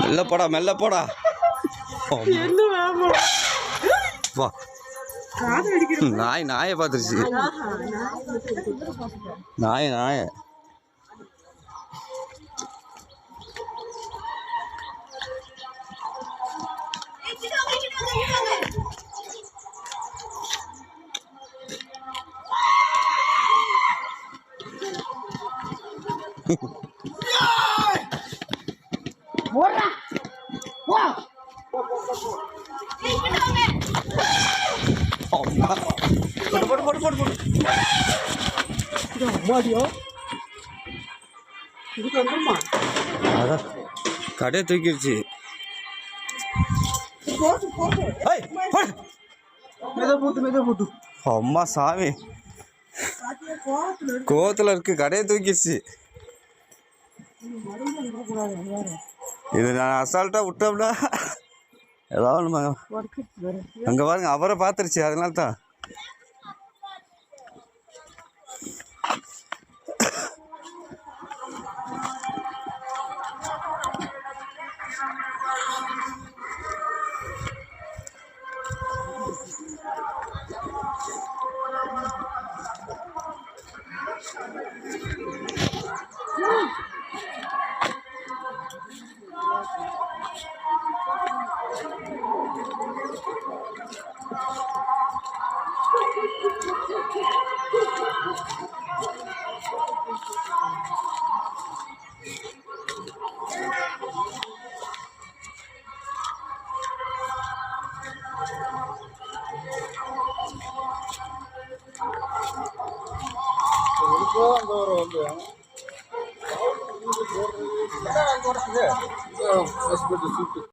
மெல்ல போடா மெல்ல போடா. வா நாயை பார்த்துருச்சு. நாய கடையை தூக்கிடுச்சு. அம்மா சாமி கோவத்துல இருக்கு. கடையை தூக்கிடுச்சு. இது நான் அசால்ட்டா விட்டோம்னா ஏதாவது அங்க பாருங்க அவரை பார்த்துருச்சு. அதனால தான் அந்த